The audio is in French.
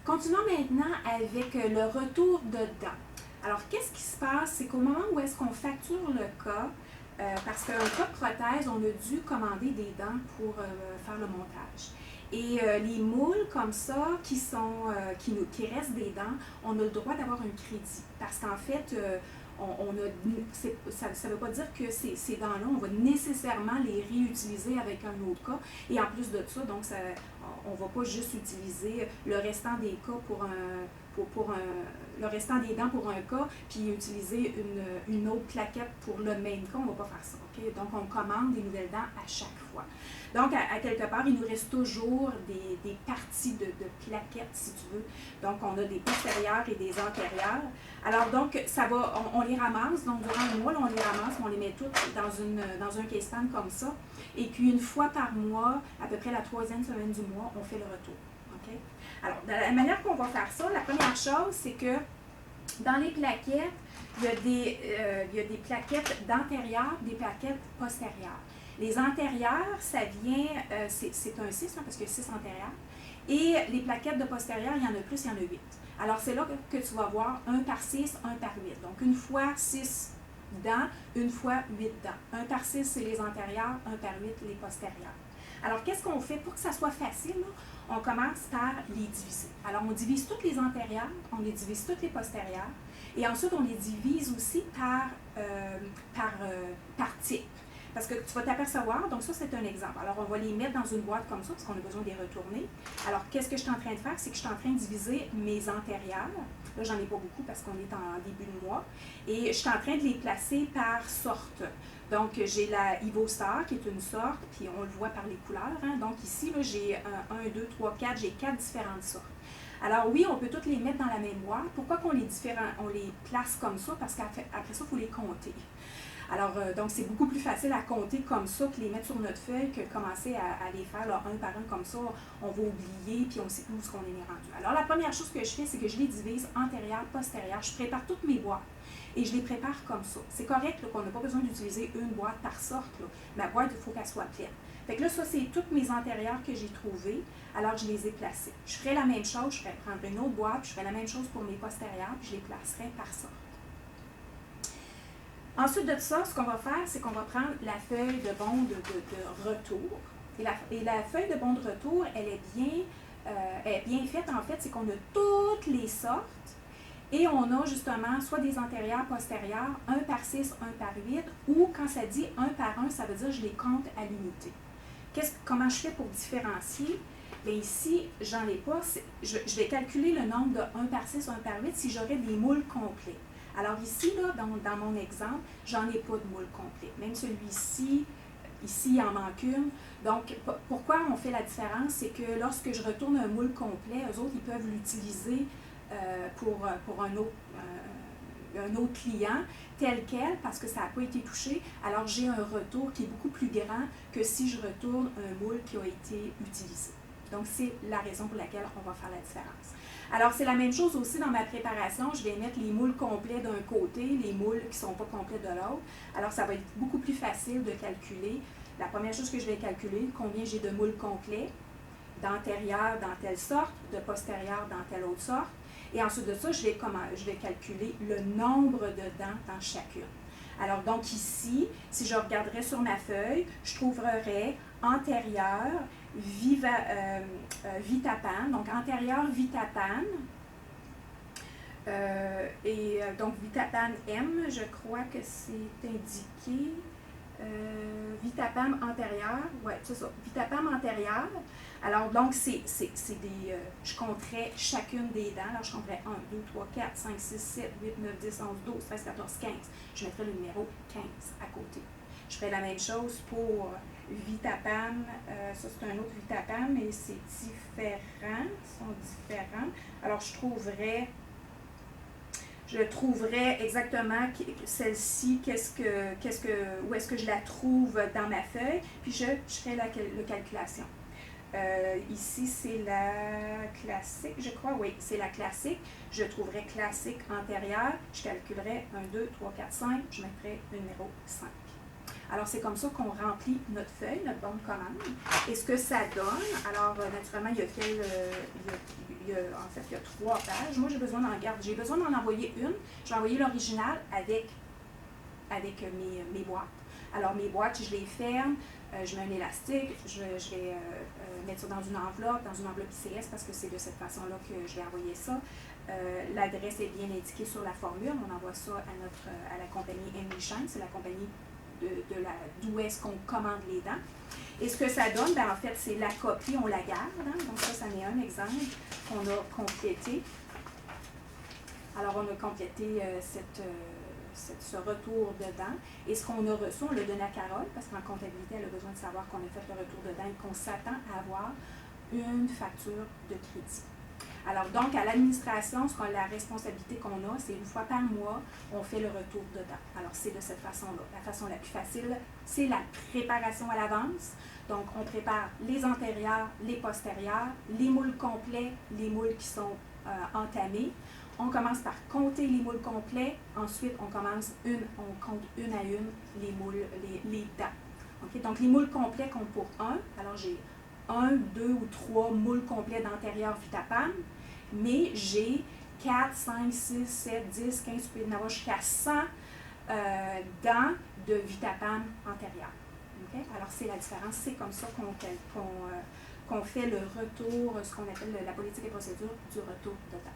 Continuons maintenant avec le retour de dents. Alors, qu'est-ce qui se passe? C'est qu'au moment où est-ce qu'on facture le cas, parce qu'un cas de prothèse, on a dû commander des dents pour faire le montage. Et les moules comme ça, qui restent des dents, on a le droit d'avoir un crédit. Parce qu'en fait, ça ne veut pas dire que ces dents-là, on va nécessairement les réutiliser avec un autre cas. Et en plus de ça, donc on ne va pas juste utiliser le restant des cas le restant des dents pour un cas, puis utiliser une autre plaquette pour le même cas. On ne va pas faire ça. Okay? Donc, on commande des nouvelles dents à chaque fois. Donc, à quelque part, il nous reste toujours des parties de plaquettes, si tu veux. Donc, on a des postérieures et des antérieures. Alors, donc, on les ramasse. Donc, durant le mois, là, on les ramasse, on les met toutes dans un case pan comme ça. Et puis, une fois par mois, à peu près la 3e semaine du mois, on fait le retour. Okay? Alors, de la manière qu'on va faire ça, la première chose, c'est que dans les plaquettes, il y a des plaquettes d'antérieures, des plaquettes postérieures. Les antérieures, ça vient, c'est un 6, hein, parce qu'il y a 6 antérieures. Et les plaquettes de postérieures, il y en a plus, il y en a 8. Alors, c'est là que tu vas voir 1 par 6, 1 par 8. Donc, une fois 6 dents, une fois 8 dents. 1 par 6, c'est les antérieures, 1 par 8, les postérieures. Alors, qu'est-ce qu'on fait pour que ça soit facile? Là, on commence par les diviser. Alors, on divise toutes les antérieures, on les divise toutes les postérieures, et ensuite, on les divise aussi par type. Parce que tu vas t'apercevoir, donc ça, c'est un exemple. Alors, on va les mettre dans une boîte comme ça, parce qu'on a besoin de les retourner. Alors, qu'est-ce que je suis en train de faire? C'est que je suis en train de diviser mes antérieures. Là, j'en ai pas beaucoup parce qu'on est en début de mois. Et je suis en train de les placer par sorte. Donc, j'ai la Ivostar, qui est une sorte, puis on le voit par les couleurs. Hein. Donc, ici, j'ai 1, 2, 3, 4, j'ai 4 différentes sortes. Alors oui, on peut toutes les mettre dans la même boîte. Pourquoi on les place comme ça? Parce qu'après ça, il faut les compter. Alors, donc, c'est beaucoup plus facile à compter comme ça que les mettre sur notre feuille que commencer à les faire là, un par un comme ça. On va oublier, puis on ne sait plus où on est rendu. Alors, la première chose que je fais, c'est que je les divise antérieure, postérieure. Je prépare toutes mes boîtes et je les prépare comme ça. C'est correct là, qu'on n'a pas besoin d'utiliser une boîte par sorte. Là. Ma boîte, il faut qu'elle soit pleine. Fait que là, ça, c'est toutes mes antérieures que j'ai trouvées. Alors, je les ai placées. Je ferai la même chose. Je vais prendre une autre boîte, puis je ferai la même chose pour mes postérieures, puis je les placerai par sorte. Ensuite de ça, ce qu'on va faire, c'est qu'on va prendre la feuille de bon de retour. Et la feuille de bon de retour, elle est bien faite. En fait, c'est qu'on a toutes les sortes. Et on a justement soit des antérieures, postérieures, 1 par 6, 1 par 8, ou quand ça dit 1 par 1, ça veut dire que je les compte à l'unité. Comment je fais pour différencier? Bien ici, j'en ai pas. Je vais calculer le nombre de 1 par 6, 1 par 8 si j'aurais des moules complets. Alors ici, là, dans mon exemple, j'en ai pas de moule complet. Même celui-ci, ici, il en manque une. Donc, pourquoi on fait la différence? C'est que lorsque je retourne un moule complet, eux autres, ils peuvent l'utiliser pour un autre client tel quel parce que ça n'a pas été touché. Alors, j'ai un retour qui est beaucoup plus grand que si je retourne un moule qui a été utilisé. Donc, c'est la raison pour laquelle on va faire la différence. Alors, c'est la même chose aussi dans ma préparation. Je vais mettre les moules complets d'un côté, les moules qui ne sont pas complets de l'autre. Alors, ça va être beaucoup plus facile de calculer. La première chose que je vais calculer, combien j'ai de moules complets, d'antérieur dans telle sorte, de postérieur dans telle autre sorte. Et ensuite de ça, je vais calculer le nombre de dents dans chacune. Alors, donc ici, si je regarderais sur ma feuille, je trouverais antérieur, Vitapan, donc antérieur Vitapan, donc Vitapan M, je crois que c'est indiqué, Vitapam antérieur, ouais, c'est ça, Vitapam antérieur. Alors, donc, je compterais chacune des dents. Alors, je compterais 1, 2, 3, 4, 5, 6, 7, 8, 9, 10, 11, 12, 13, 14, 15. Je mettrais le numéro 15 à côté. Je ferais la même chose pour Vitapam. Ça, c'est un autre Vitapam, mais c'est différent. Ils sont différents. Alors, je trouverais exactement celle-ci, où est-ce que je la trouve dans ma feuille, puis je ferai la calculation. Ici, c'est la classique, je crois, oui, c'est la classique. Je trouverai classique antérieure, je calculerai 1, 2, 3, 4, 5, je mettrai le numéro 5. Alors, c'est comme ça qu'on remplit notre feuille, notre bon de commande. Et ce que ça donne, alors, naturellement, il y en fait, il y a 3 pages. Moi, j'ai besoin d'en envoyer une. Je vais envoyer l'original avec mes boîtes. Alors, mes boîtes, je les ferme, je mets un élastique, je vais mettre ça dans une enveloppe ICS parce que c'est de cette façon-là que je vais envoyer ça. L'adresse est bien indiquée sur la formule. On envoie ça à la compagnie Emily Shine, c'est la compagnie d'où est-ce qu'on commande les dents. Et ce que ça donne, en fait, c'est la copie, on la garde. Hein? Donc ça en est un exemple qu'on a complété. Alors, on a complété ce retour de dents. Et ce qu'on a reçu, on l'a donné à Carole, parce qu'en comptabilité, elle a besoin de savoir qu'on a fait le retour de dents et qu'on s'attend à avoir une facture de crédit. Alors, donc, à l'administration, la responsabilité qu'on a, c'est une fois par mois, on fait le retour de dents. Alors, c'est de cette façon-là. La façon la plus facile, c'est la préparation à l'avance. Donc, on prépare les antérieurs, les postérieurs, les moules complets, les moules qui sont entamés. On commence par compter les moules complets. Ensuite, on compte une à une les moules, les dents. Okay? Donc, les moules complets comptent pour 1. Alors, j'ai 1, 2 ou 3 moules complets d'antérieur Vitapam, mais j'ai 4, 5, 6, 7, 10, 15, je peux en avoir jusqu'à 100 dents de Vitapam antérieur. Okay? Alors, c'est la différence. C'est comme ça qu'on fait le retour, ce qu'on appelle la politique et procédure du retour de dents.